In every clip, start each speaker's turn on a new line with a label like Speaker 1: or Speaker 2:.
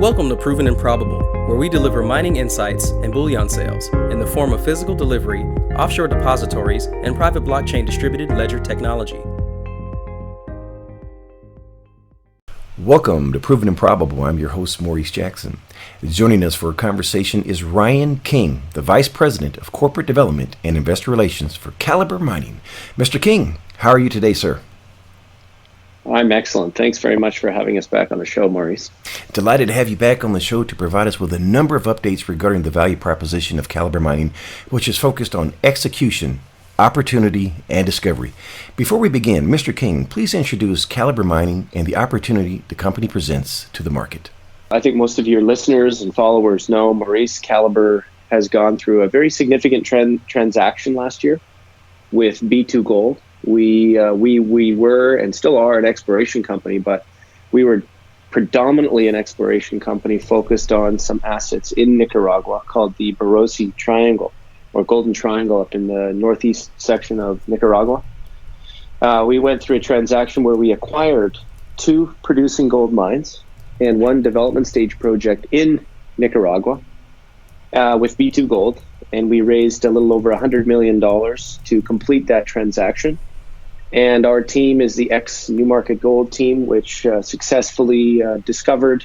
Speaker 1: Welcome to Proven and Probable, where we deliver mining insights and bullion sales in the form of physical delivery, offshore depositories, and private blockchain distributed ledger technology.
Speaker 2: Welcome to Proven and Probable. I'm your host, Maurice Jackson. Joining us for a conversation is Ryan King, the Vice President of Corporate Development and Investor Relations for Calibre Mining. Mr. King, how are you today, sir?
Speaker 3: I'm excellent. Thanks very much for having us back on the show, Maurice.
Speaker 2: Delighted to have you back on the show to provide us with a number of updates regarding the value proposition of Calibre Mining, which is focused on execution, opportunity, and discovery. Before we begin, Mr. King, please introduce Calibre Mining and the opportunity the company presents to the market.
Speaker 3: I think most of your listeners and followers know Maurice. Calibre has gone through a very significant transaction last year with B2 Gold. We were and still are an exploration company, but we were predominantly an exploration company focused on some assets in Nicaragua called the Borosi Triangle, or Golden Triangle, up in the northeast section of Nicaragua. We went through a transaction where we acquired 2 producing gold mines and 1 development stage project in Nicaragua with B2 Gold, and we raised a little over $100 million to complete that transaction. And our team is the ex-Newmarket Gold team, which successfully discovered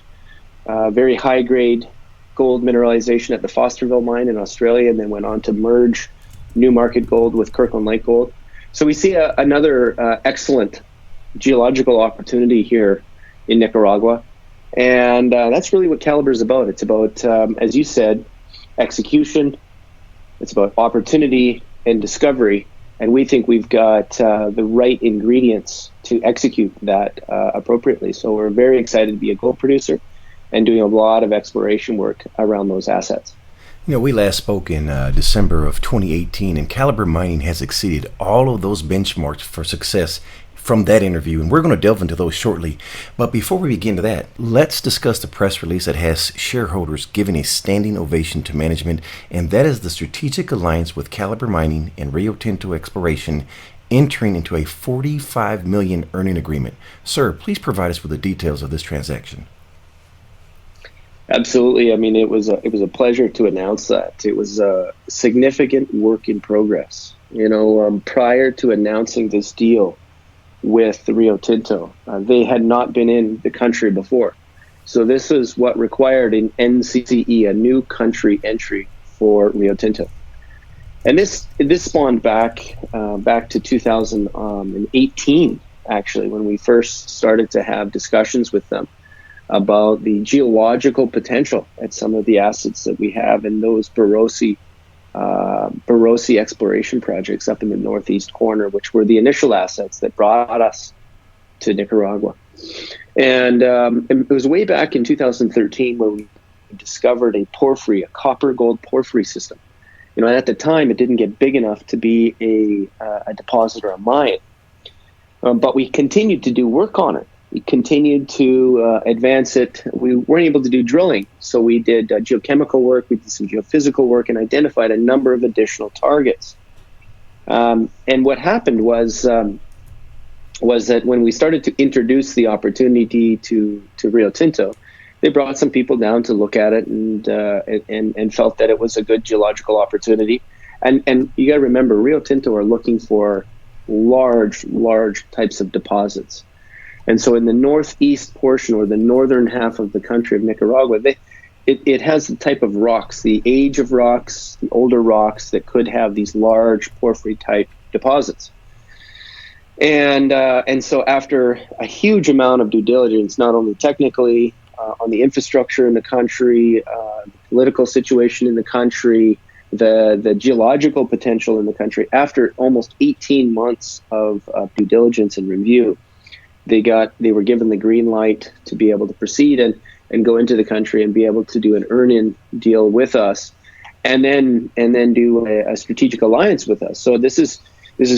Speaker 3: very high-grade gold mineralization at the Fosterville mine in Australia, and then went on to merge Newmarket Gold with Kirkland Lake Gold. So we see another excellent geological opportunity here in Nicaragua. And that's really what Calibre is about. It's about, as you said, execution. It's about opportunity and discovery. And we think we've got the right ingredients to execute that appropriately. So we're very excited to be a gold producer and doing a lot of exploration work around those assets.
Speaker 2: You know, we last spoke in December of 2018, and Calibre Mining has exceeded all of those benchmarks for success from that interview, and we're going to delve into those shortly. But before we begin to that, let's discuss the press release that has shareholders giving a standing ovation to management, and that is the strategic alliance with Calibre Mining and Rio Tinto Exploration entering into a $45 million earning agreement. Sir, please provide us with the details of this transaction.
Speaker 3: Absolutely. I mean, it was a pleasure to announce that. It was a significant work in progress. You know, prior to announcing this deal with Rio Tinto, they had not been in the country before. So this is what required an NCCE, a new country entry for Rio Tinto. And this spawned back to 2018, actually, when we first started to have discussions with them about the geological potential at some of the assets that we have in those Borosi exploration projects up in the northeast corner, which were the initial assets that brought us to Nicaragua. And it was way back in 2013 when we discovered a porphyry, a copper gold porphyry system. You know, and at the time it didn't get big enough to be a deposit or a mine, but we continued to do work on it. We continued to advance it. We weren't able to do drilling, so we did geochemical work, we did some geophysical work, and identified a number of additional targets. And what happened was that when we started to introduce the opportunity to Rio Tinto, they brought some people down to look at it and felt that it was a good geological opportunity. And you got to remember, Rio Tinto are looking for large types of deposits. And so in the northeast portion, or the northern half of the country of Nicaragua, it has the type of rocks, the age of rocks, the older rocks that could have these large porphyry type deposits. And so after a huge amount of due diligence, not only technically on the infrastructure in the country, the political situation in the country, the geological potential in the country, after almost 18 months of due diligence and review, they were given the green light to be able to proceed and go into the country and be able to do an earn-in deal with us, and then do a strategic alliance with us. So this is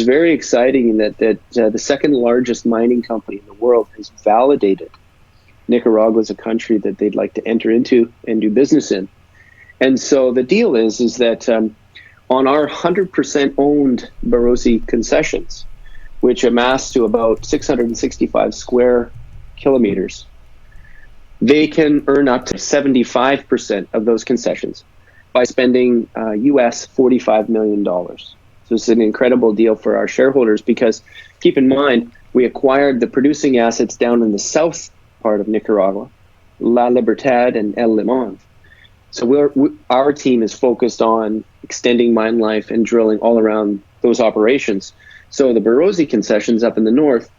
Speaker 3: very exciting that the second largest mining company in the world has validated Nicaragua as a country that they'd like to enter into and do business in. And so the deal is that on our 100% owned Borosi concessions, which amass to about 665 square kilometers, they can earn up to 75% of those concessions by spending US $45 million. So it's an incredible deal for our shareholders because, keep in mind, we acquired the producing assets down in the south part of Nicaragua, La Libertad and El Limon. So our team is focused on extending mine life and drilling all around those operations. So the Borosi concessions up in the north,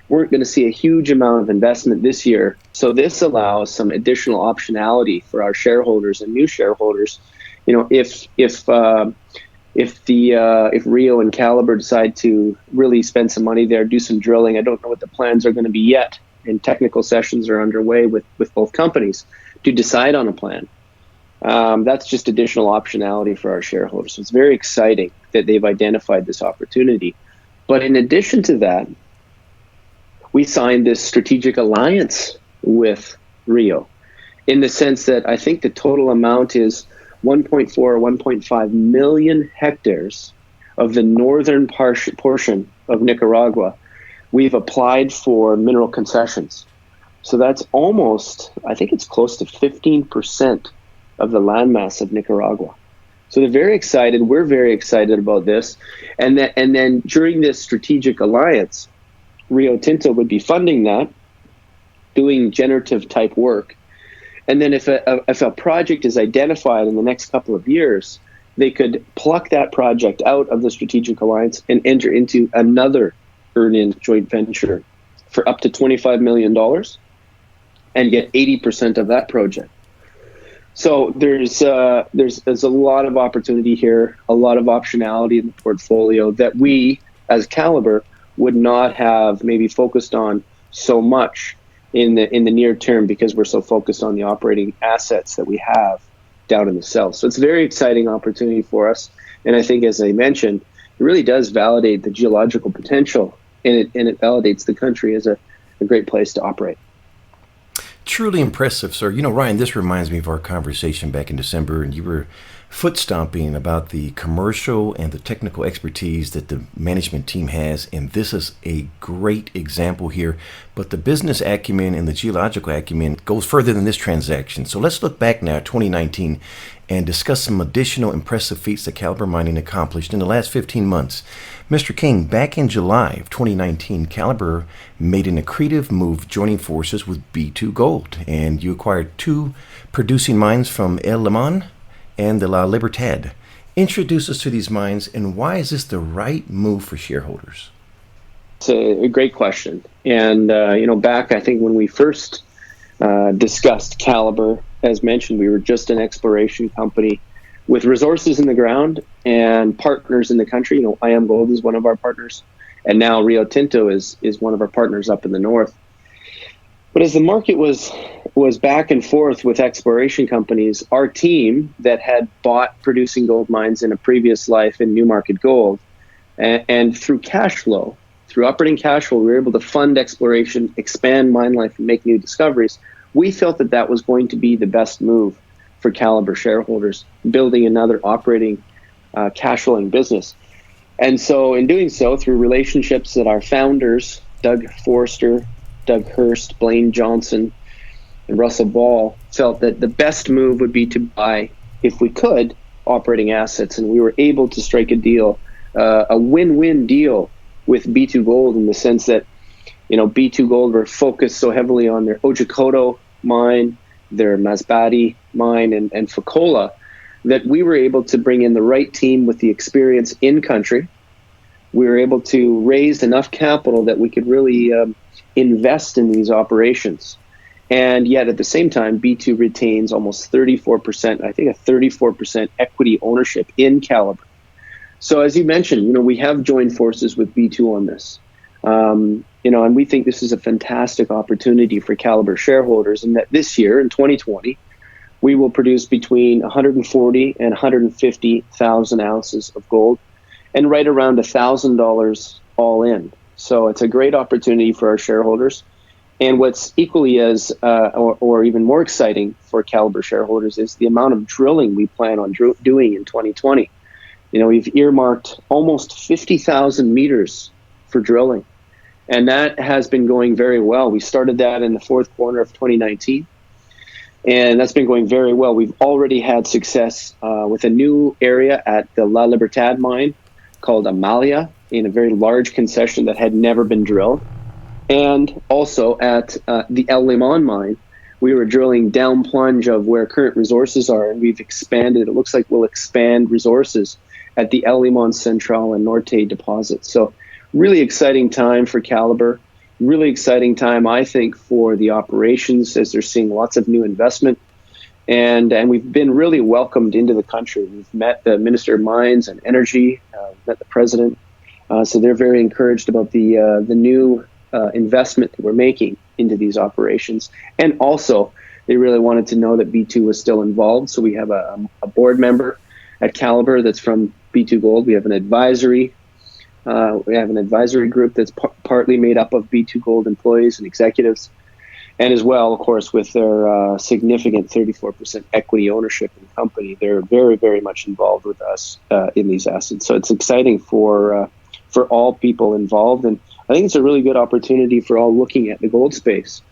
Speaker 3: we're going to see a huge amount of investment this year. So this allows some additional optionality for our shareholders and new shareholders. You know, if Rio and Calibre decide to really spend some money there, do some drilling, I don't know what the plans are going to be yet, and technical sessions are underway with both companies to decide on a plan. That's just additional optionality for our shareholders. So it's very exciting that they've identified this opportunity. But in addition to that, we signed this strategic alliance with Rio in the sense that I think the total amount is 1.4 or 1.5 million hectares of the northern portion of Nicaragua. We've applied for mineral concessions. So that's almost, I think it's close to 15% of the landmass of Nicaragua. So they're very excited. We're very excited about this. And then during this strategic alliance, Rio Tinto would be funding that, doing generative type work. And then if a project is identified in the next couple of years, they could pluck that project out of the strategic alliance and enter into another earn-in joint venture for up to $25 million and get 80% of that project. So there's a lot of opportunity here, a lot of optionality in the portfolio that we, as Calibre, would not have maybe focused on so much in the near term because we're so focused on the operating assets that we have down in the south. So it's a very exciting opportunity for us. And I think, as I mentioned, it really does validate the geological potential, and it validates the country as a great place to operate.
Speaker 2: Truly impressive, sir. You know, Ryan, this reminds me of our conversation back in December, and you were foot stomping about the commercial and the technical expertise that the management team has, and this is a great example here. But the business acumen and the geological acumen goes further than this transaction. So let's look back now at 2019 and discuss some additional impressive feats that Calibre Mining accomplished in the last 15 months. Mr. King, back in July of 2019, Calibre made an accretive move, joining forces with B2 Gold, and you acquired 2 producing mines from El Limon and the La Libertad. Introduce us to these mines, and why is this the right move for shareholders?
Speaker 3: It's a great question. And, back, I think, when we first discussed Calibre, as mentioned, we were just an exploration company with resources in the ground and partners in the country. You know, IAMGOLD is one of our partners, and now Rio Tinto is one of our partners up in the north. But as the market was back and forth with exploration companies, our team that had bought producing gold mines in a previous life in Newmarket Gold, and through cash flow, through operating cash flow, we were able to fund exploration, expand mine life, and make new discoveries. We felt that that was going to be the best move for Calibre shareholders, building another operating cash flowing business. And so in doing so, through relationships that our founders, Doug Forster, Doug Hurst, Blaine Johnson, and Russell Ball, felt that the best move would be to buy, if we could, operating assets. And we were able to strike a deal, a win-win deal with B2 Gold, in the sense that, B2 Gold were focused so heavily on their Otjikoto mine, their Masbate mine, and Fekola, that we were able to bring in the right team with the experience in country. We were able to raise enough capital that we could really invest in these operations. And yet at the same time, B2 retains almost 34%, I think a 34% equity ownership in Calibre. So as you mentioned, we have joined forces with B2 on this. And we think this is a fantastic opportunity for Calibre shareholders, and that this year, in 2020, we will produce between 140 and 150,000 ounces of gold, and right around $1,000 all in. So it's a great opportunity for our shareholders. And what's equally as, or even more exciting for Calibre shareholders, is the amount of drilling we plan on doing in 2020. We've earmarked almost 50,000 meters for drilling. And that has been going very well. We started that in the fourth quarter of 2019. And that's been going very well. We've already had success with a new area at the La Libertad mine called Amalia, in a very large concession that had never been drilled. And also at the El Limon mine, we were drilling down plunge of where current resources are, and we've expanded. It looks like we'll expand resources at the El Limon Central and Norte deposits. So really exciting time for Calibre. Really exciting time, I think, for the operations as they're seeing lots of new investment. And we've been really welcomed into the country. We've met the Minister of Mines and Energy, met the President. So they're very encouraged about the new investment that we're making into these operations. And also, they really wanted to know that B2 was still involved. So we have a board member at Calibre that's from B2 Gold. We have an advisory group that's partly made up of B2 Gold employees and executives, and as well, of course, with their significant 34% equity ownership in the company, they're very, very much involved with us in these assets. So it's exciting for all people involved, and I think it's a really good opportunity for all looking at the gold space.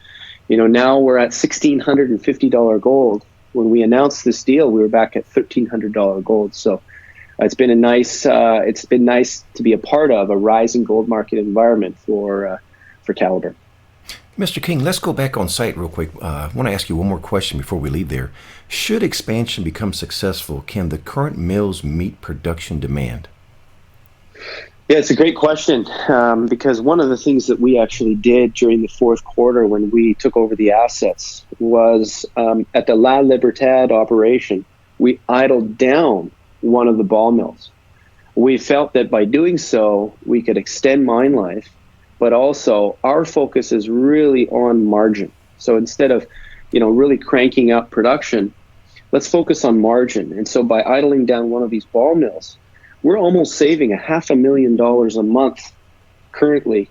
Speaker 3: Now we're at $1,650 gold. When we announced this deal, we were back at $1,300 gold. So it's been nice to be a part of a rising gold market environment for Calibre.
Speaker 2: Mr. King, let's go back on site real quick. I want to ask you one more question before we leave there. Should expansion become successful, can the current mills meet production demand?
Speaker 3: Yeah, it's a great question, because one of the things that we actually did during the fourth quarter when we took over the assets was at the La Libertad operation, we idled down one of the ball mills. We felt that by doing so, we could extend mine life, but also our focus is really on margin. So instead of, really cranking up production, let's focus on margin. And so by idling down one of these ball mills, we're almost saving $500,000 a month currently,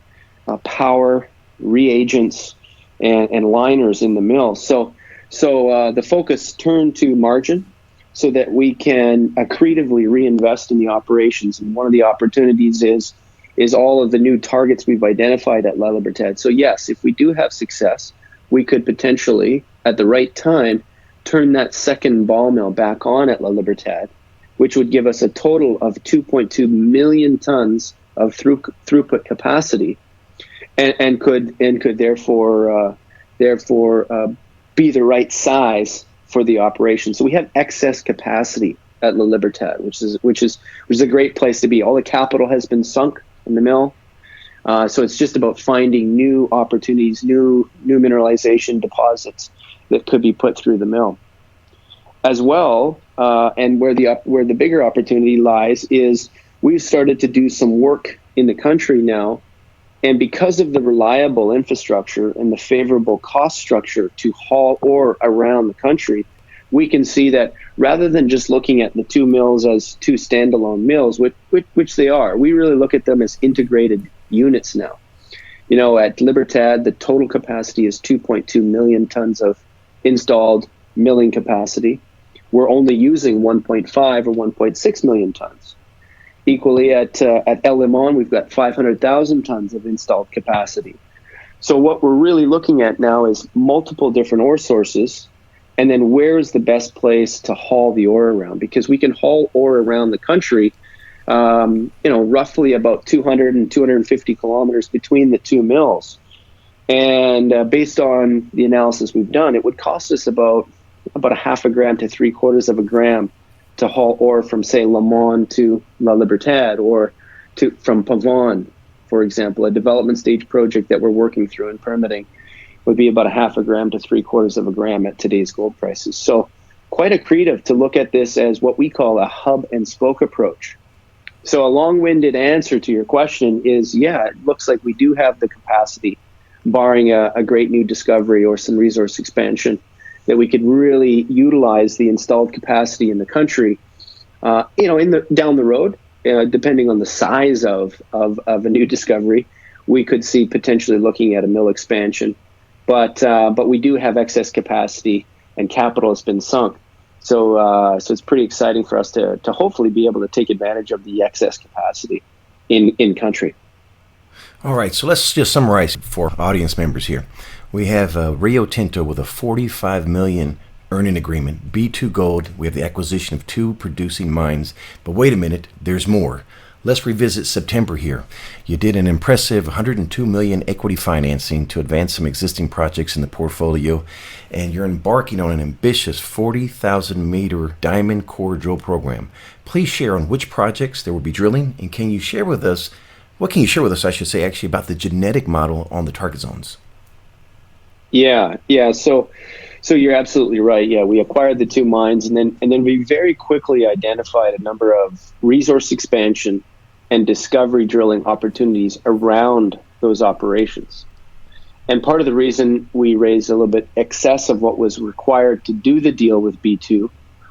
Speaker 3: power, reagents, and liners in the mill. So the focus turned to margin so that we can accretively reinvest in the operations. And one of the opportunities is all of the new targets we've identified at La Libertad. So yes, if we do have success, we could potentially, at the right time, turn that second ball mill back on at La Libertad, which would give us a total of 2.2 million tons of throughput capacity, and could therefore be the right size for the operation. So we have excess capacity at La Libertad, which is a great place to be. All the capital has been sunk in the mill, so it's just about finding new opportunities, new mineralization deposits that could be put through the mill. As well, and where the bigger opportunity lies is we've started to do some work in the country now, and because of the reliable infrastructure and the favorable cost structure to haul ore around the country, we can see that rather than just looking at the two mills as two standalone mills, which they are, we really look at them as integrated units now. At Libertad, the total capacity is 2.2 million tons of installed milling capacity. We're only using 1.5 or 1.6 million tons. Equally, at El Limon, we've got 500,000 tons of installed capacity. So what we're really looking at now is multiple different ore sources, and then where is the best place to haul the ore around? Because we can haul ore around the country, roughly about 200 and 250 kilometers between the two mills. And based on the analysis we've done, it would cost us about a half a gram to 3/4 of a gram to haul ore from, say, Limon to La Libertad, or from Pavon, for example. A development stage project that we're working through and permitting would be about a half a gram to 3/4 of a gram at today's gold prices. So quite accretive to look at this as what we call a hub and spoke approach. So a long-winded answer to your question is, yeah, it looks like we do have the capacity, barring a great new discovery or some resource expansion, that we could really utilize the installed capacity in the country, down the road, depending on the size of a new discovery, we could see potentially looking at a mill expansion. But we do have excess capacity, and capital has been sunk. So it's pretty exciting for us to hopefully be able to take advantage of the excess capacity in country.
Speaker 2: All right, so let's just summarize for audience members here. We have Rio Tinto with a $45 million earning agreement, B2 Gold, we have the acquisition of 2 producing mines. But wait a minute, there's more. Let's revisit September here. You did an impressive $102 million equity financing to advance some existing projects in the portfolio, and you're embarking on an ambitious 40,000 meter diamond core drill program. Please share on which projects there will be drilling, and what can you share with us, I should say, actually, about the genetic model on the target zones?
Speaker 3: Yeah. So you're absolutely right. Yeah, we acquired the 2 mines, and then we very quickly identified a number of resource expansion and discovery drilling opportunities around those operations. And part of the reason we raised a little bit excess of what was required to do the deal with B2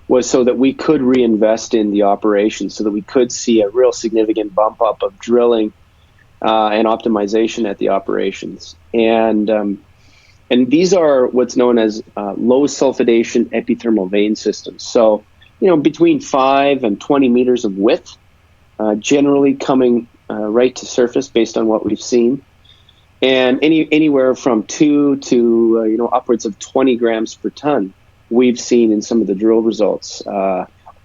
Speaker 3: was so that we could reinvest in the operations, so that we could see a real significant bump up of drilling and optimization at the operations. And these are what's known as low-sulphidation epithermal vein systems. So, between 5 and 20 meters of width, generally coming right to surface based on what we've seen. And anywhere from 2 to, upwards of 20 grams per ton we've seen in some of the drill results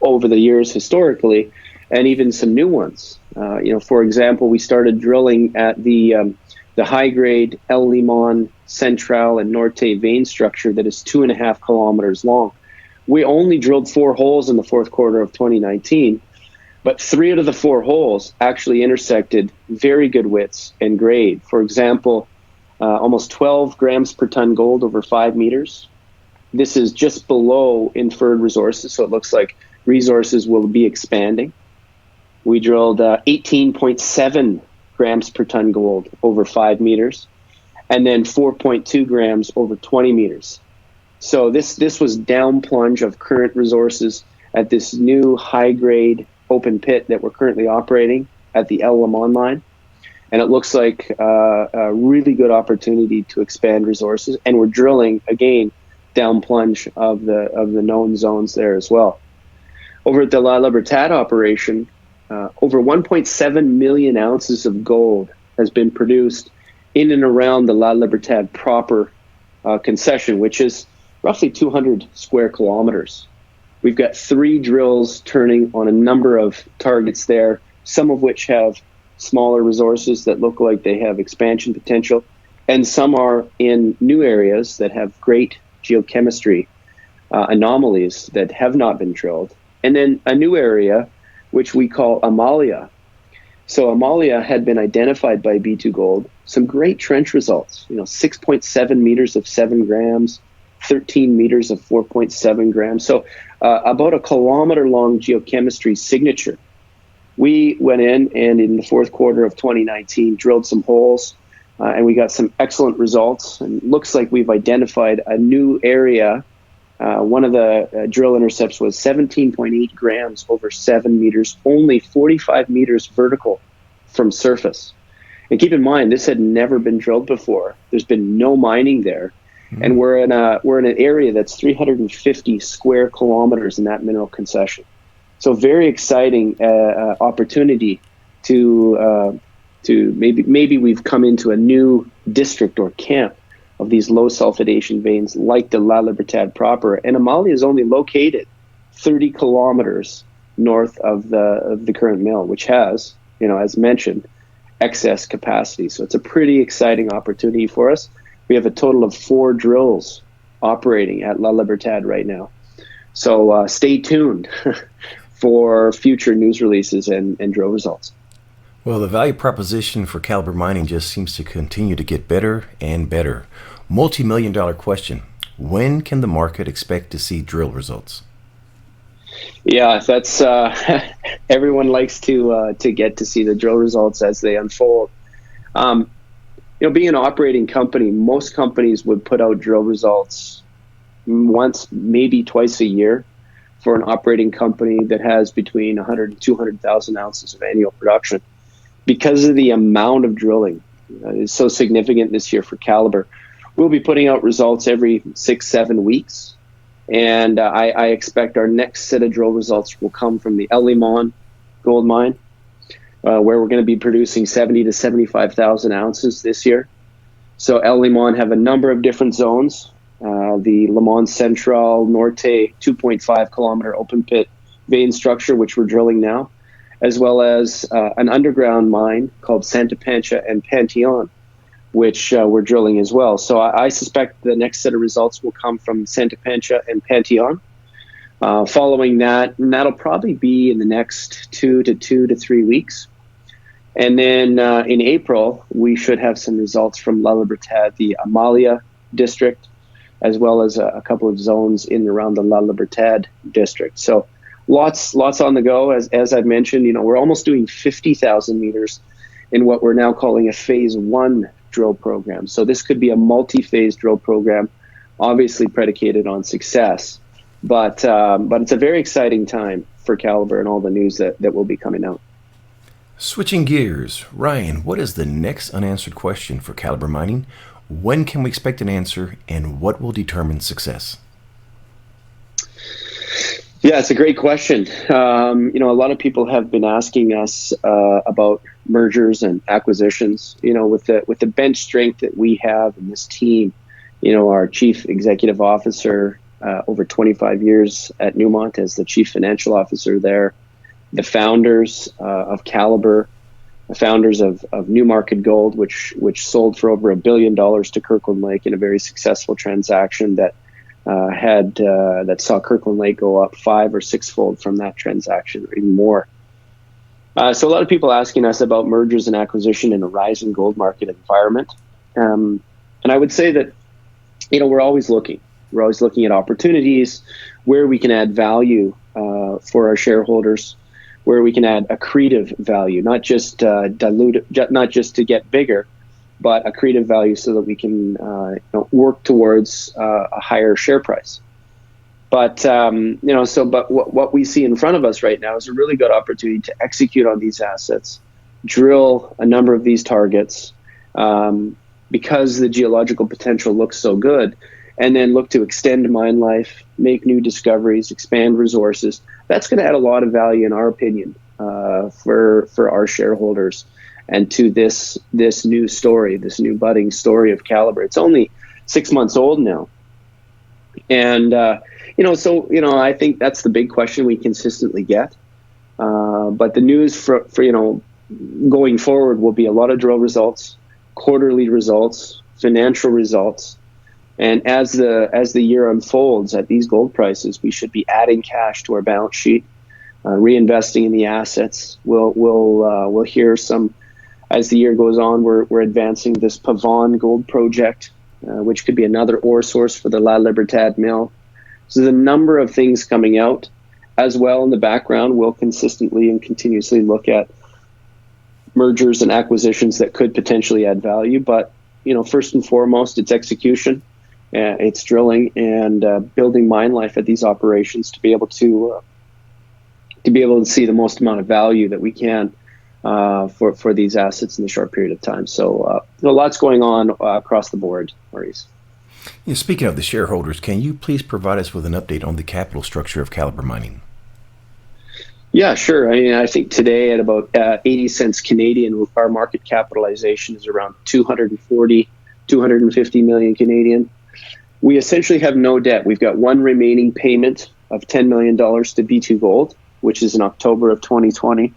Speaker 3: over the years historically, and even some new ones. For example, we started drilling at the high-grade El Limon Central and Norte vein structure that is 2.5 kilometers long. We only drilled 4 holes in the fourth quarter of 2019, but 3 out of the 4 holes actually intersected very good widths and grade. For example, almost 12 grams per ton gold over 5 meters. This is just below inferred resources, so it looks like resources will be expanding. We drilled 18.7 grams per ton gold over 5 meters, and then 4.2 grams over 20 meters. So this was down plunge of current resources at this new high-grade open pit that we're currently operating at the El Limon mine. And it looks like a really good opportunity to expand resources. And we're drilling, again, down plunge of the known zones there as well. Over at the La Libertad operation, over 1.7 million ounces of gold has been produced in and around the La Libertad proper concession, which is roughly 200 square kilometers. We've got 3 drills turning on a number of targets there, some of which have smaller resources that look like they have expansion potential, and some are in new areas that have great geochemistry anomalies that have not been drilled. And then a new area, which we call Amalia. So Amalia had been identified by B2 Gold, some great trench results, 6.7 meters of 7 grams, 13 meters of 4.7 grams. So about a kilometer-long geochemistry signature. We went in and in the fourth quarter of 2019 drilled some holes, and we got some excellent results. And it looks like we've identified a new area. One of the drill intercepts was 17.8 grams over 7 meters, only 45 meters vertical from surface. And keep in mind, this had never been drilled before. There's been no mining there. And we're in an area that's 350 square kilometers in that mineral concession. So very exciting opportunity to maybe we've come into a new district or camp of these low sulphidation veins like the La Libertad proper. And Amalia is only located 30 kilometers north of the current mill, which has, as mentioned, excess capacity. So it's a pretty exciting opportunity for us. We have a total of 4 drills operating at La Libertad right now. So stay tuned for future news releases and drill results.
Speaker 2: Well, the value proposition for Calibre Mining just seems to continue to get better and better. Multi-million-dollar question. When can the market expect to see drill results?
Speaker 3: Yeah, that's everyone likes to get to see the drill results as they unfold. Being an operating company, most companies would put out drill results once, maybe twice a year for an operating company that has between 100 and 200,000 ounces of annual production. Because of the amount of drilling is so significant this year for Calibre, we'll be putting out results every 6-7 weeks. And I expect our next set of drill results will come from the El Limon gold mine, where we're going to be producing 70 to 75,000 ounces this year. So El Limon have a number of different zones. the Le Mans Central Norte 2.5 kilometer open pit vein structure, which we're drilling now, as well as an underground mine called Santa Pancha and Panteon, which we're drilling as well. So I suspect the next set of results will come from Santa Pancha and Panteon. Following that, and that'll probably be in the next 2 to 3 weeks. And then in April, we should have some results from La Libertad, the Amalia district, as well as a couple of zones in and around the La Libertad district. So lots on the go. As I've mentioned, we're almost doing 50,000 meters in what we're now calling a phase 1 drill program. So this could be a multi-phase drill program, obviously predicated on success. But it's a very exciting time for Calibre and all the news that will be coming out.
Speaker 2: Switching gears, Ryan, what is the next unanswered question for Calibre Mining? When can we expect an answer, and what will determine success?
Speaker 3: Yeah, it's a great question. A lot of people have been asking us about mergers and acquisitions. With the bench strength that we have in this team, our chief executive officer, over 25 years at Newmont as the chief financial officer there, the founders of Calibre, the founders of Newmarket Gold, which sold for over $1 billion to Kirkland Lake in a very successful transaction that saw Kirkland Lake go up 5 or 6-fold from that transaction, or even more. So a lot of people asking us about mergers and acquisition in a rising gold market environment, and I would say that we're always looking. We're always looking at opportunities where we can add value for our shareholders, where we can add accretive value, not just dilute, not just to get bigger, but accretive value so that we can work towards a higher share price. But what we see in front of us right now is a really good opportunity to execute on these assets, drill a number of these targets, because the geological potential looks so good, and then look to extend mine life, make new discoveries, expand resources. That's going to add a lot of value, in our opinion, for our shareholders, and to this new story, this new budding story of Calibre. It's only 6 months old now, and I think that's the big question we consistently get. But the news for going forward will be a lot of drill results, quarterly results, financial results. And as the year unfolds at these gold prices, we should be adding cash to our balance sheet, reinvesting in the assets. We'll hear some as the year goes on. We're advancing this Pavon gold project, which could be another ore source for the La Libertad mill. So there's a number of things coming out as well in the background. We'll consistently and continuously look at mergers and acquisitions that could potentially add value. But first and foremost, it's execution. It's drilling and building mine life at these operations to be able to see the most amount of value that we can for these assets in a short period of time. So lots going on across the board, Maurice.
Speaker 2: Speaking of the shareholders, can you please provide us with an update on the capital structure of Calibre Mining?
Speaker 3: Yeah, sure. I think today at about 80 cents Canadian, our market capitalization is around 250 million Canadian. We essentially have no debt. We've got one remaining payment of $10 million to B2 Gold, which is in October of 2020.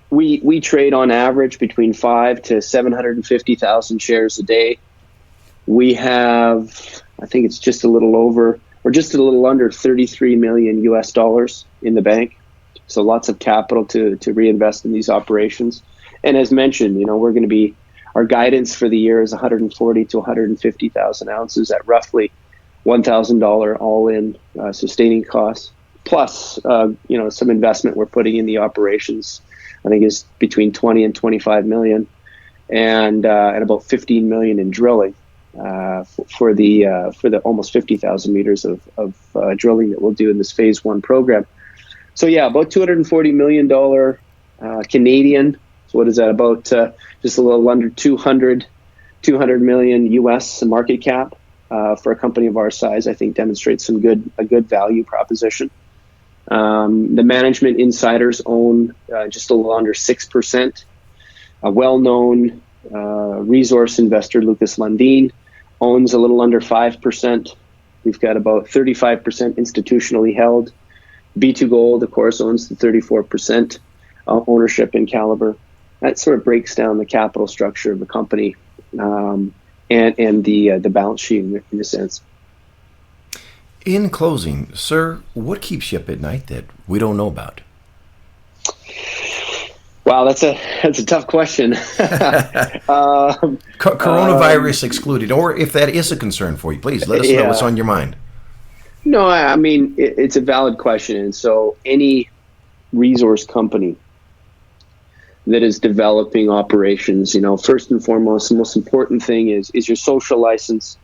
Speaker 3: We trade on average between 5 to 750,000 shares a day. We have, I think it's just a little over, or just a little under $33 million US in the bank. So lots of capital to reinvest in these operations. And as mentioned, we're going to be, our guidance for the year is 140 to 150,000 ounces at roughly $1,000 all-in sustaining costs, plus some investment we're putting in the operations. I think is between 20 and 25 million, and about 15 million in drilling for the almost 50,000 meters of drilling that we'll do in this phase 1 program. So yeah, about $240 million Canadian. So what is that? About just a little under 200 million US market cap for a company of our size. I think demonstrates a good value proposition. The management insiders own just a little under 6%. A well-known resource investor, Lucas Lundin, owns a little under 5%. We've got about 35% institutionally held. B2 Gold, of course, owns the 34% ownership in Calibre. That sort of breaks down the capital structure of the company and the balance sheet in a sense.
Speaker 2: In closing, sir, what keeps you up at night that we don't know about?
Speaker 3: Wow, that's a tough question.
Speaker 2: Coronavirus excluded, or if that is a concern for you, please let us know what's on your mind.
Speaker 3: No, I mean, it's a valid question. And so any resource company that is developing operations, first and foremost, the most important thing is your social license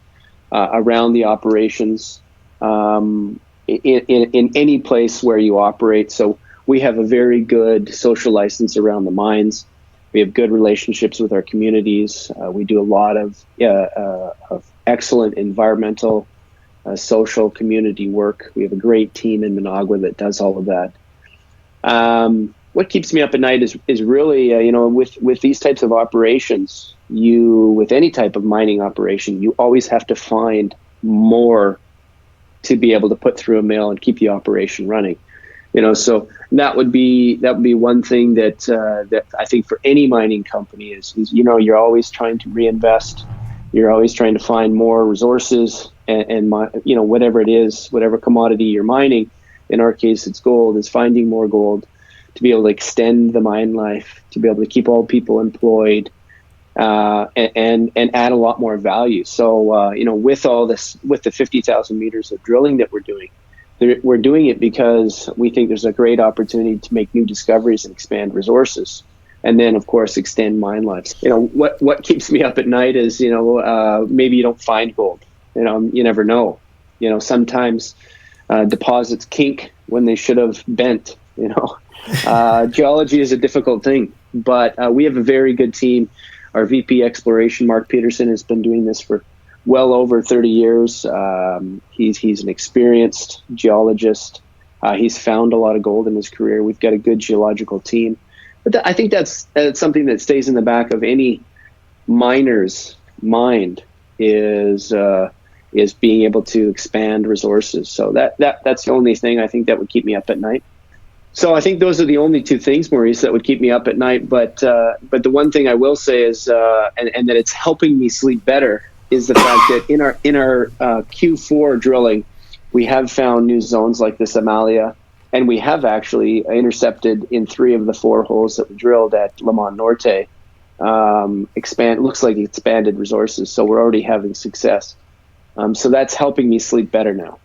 Speaker 3: around the operations in any place where you operate. So we have a very good social license around the mines. We have good relationships with our communities. We do a lot of excellent environmental, social community work. We have a great team in Managua that does all of that. What keeps me up at night is really, with these types of operations, with any type of mining operation, you always have to find more to be able to put through a mill and keep the operation running. So that would be one thing that I think for any mining company is you're always trying to reinvest. You're always trying to find more resources and whatever it is, whatever commodity you're mining. In our case, it's gold. Is finding more gold to be able to extend the mine life, to be able to keep all people employed, and add a lot more value. So with all this, with the 50,000 meters of drilling that we're doing it because we think there's a great opportunity to make new discoveries and expand resources. And then, of course, extend mine lives. What keeps me up at night is, maybe you don't find gold. You never know. Sometimes deposits kink when they should have bent. Geology is a difficult thing, but we have a very good team. Our VP Exploration, Mark Peterson, has been doing this for well over 30 years. He's an experienced geologist. He's found a lot of gold in his career. We've got a good geological team. But I think that's something that stays in the back of any miner's mind is being able to expand resources. So that's the only thing I think that would keep me up at night. So I think those are the only two things, Maurice, that would keep me up at night. But the one thing I will say is, and that it's helping me sleep better, is the fact that in our Q4 drilling, we have found new zones like this Amalia. And we have actually intercepted in 3 of the 4 holes that we drilled at Limon Norte. Looks like expanded resources, so we're already having success. So that's helping me sleep better now.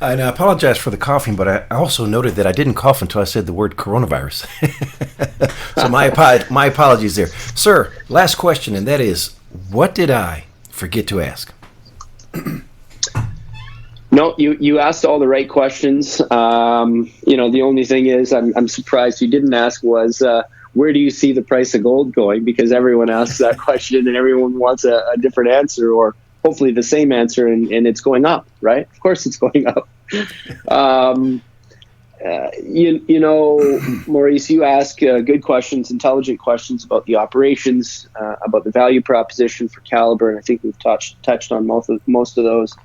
Speaker 2: And I apologize for the coughing, but I also noted that I didn't cough until I said the word coronavirus. So my apologies there. Sir, last question, and that is, what did I forget to ask?
Speaker 3: No, you asked all the right questions. The only thing is I'm surprised you didn't ask was where do you see the price of gold going? Because everyone asks that question and everyone wants a different answer, or hopefully the same answer, and it's going up, right? Of course it's going up. Maurice, you ask good questions, intelligent questions about the operations, about the value proposition for Calibre, and I think we've touched on most of those.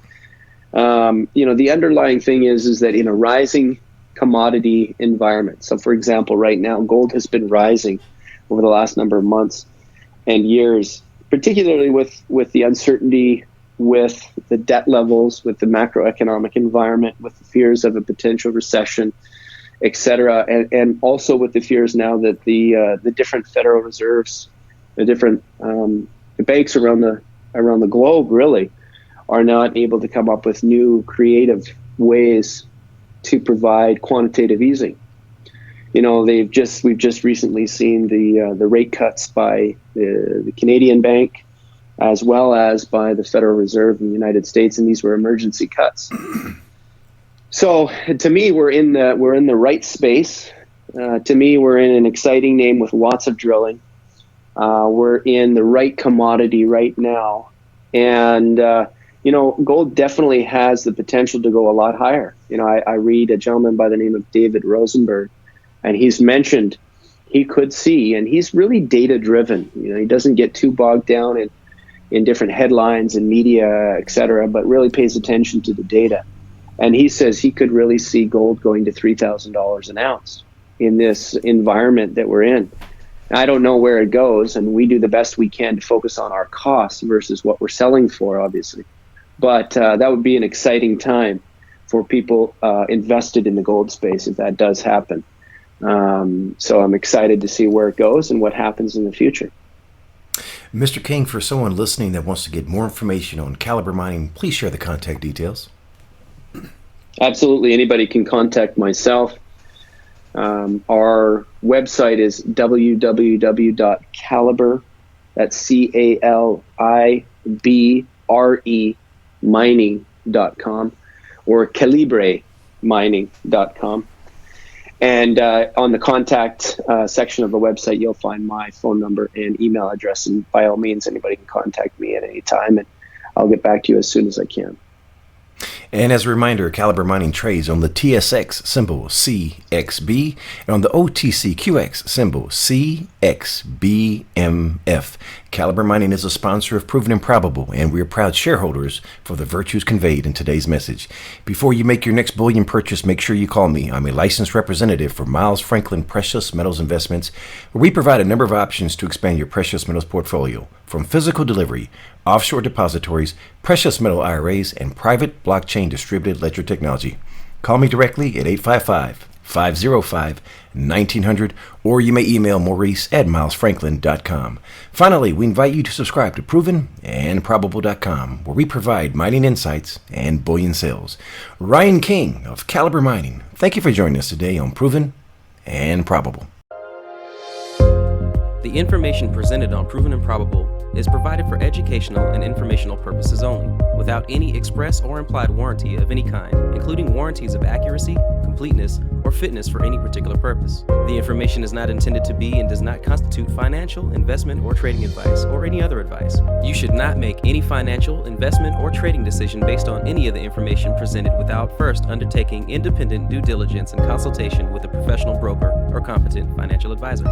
Speaker 3: The underlying thing is that in a rising commodity environment, so for example, right now, gold has been rising over the last number of months and years, particularly with the uncertainty, with the debt levels, with the macroeconomic environment, with the fears of a potential recession, et cetera, and also with the fears now that the different Federal Reserves, the different the banks around the globe really are not able to come up with new creative ways to provide quantitative easing. We've just recently seen the rate cuts by the Canadian Bank, as well as by the Federal Reserve in the United States, and these were emergency cuts. So to me, we're in the right space. To me, we're in an exciting name with lots of drilling. We're in the right commodity right now, and gold definitely has the potential to go a lot higher. I read a gentleman by the name of David Rosenberg, and he's mentioned he could see, and he's really data driven. He doesn't get too bogged down in different headlines and media, etc., but really pays attention to the data. And he says he could really see gold going to $3,000 an ounce in this environment that we're in. I don't know where it goes, and we do the best we can to focus on our costs versus what we're selling for, obviously. But that would be an exciting time for people invested in the gold space if that does happen. So I'm excited to see where it goes and what happens in the future.
Speaker 2: Mr. King, for someone listening that wants to get more information on Calibre Mining, please share the contact details.
Speaker 3: Absolutely. Anybody can contact myself. Our website is www.calibre, that's Calibre mining.com, or calibremining.com. And on the contact section of the website, you'll find my phone number and email address. And by all means, anybody can contact me at any time, and I'll get back to you as soon as I can.
Speaker 2: And as a reminder, Calibre Mining trades on the TSX symbol CXB and on the OTCQX symbol CXBMF. Calibre Mining is a sponsor of Proven and Probable, and we are proud shareholders for the virtues conveyed in today's message. Before you make your next bullion purchase, make sure you call me. I'm a licensed representative for Miles Franklin Precious Metals Investments, where we provide a number of options to expand your precious metals portfolio, from physical delivery, offshore depositories, precious metal IRAs, and private blockchain distributed ledger technology. Call me directly at 855-505-1900, or you may email Maurice at milesfranklin.com. Finally, we invite you to subscribe to ProvenAndProbable.com, where we provide mining insights and bullion sales. Ryan King of Calibre Mining, thank you for joining us today on Proven and Probable.
Speaker 1: The information presented on Proven and Probable is provided for educational and informational purposes only, without any express or implied warranty of any kind, including warranties of accuracy, completeness, or fitness for any particular purpose. The information is not intended to be and does not constitute financial, investment, or trading advice, or any other advice. You should not make any financial, investment, or trading decision based on any of the information presented without first undertaking independent due diligence and consultation with a professional broker or competent financial advisor.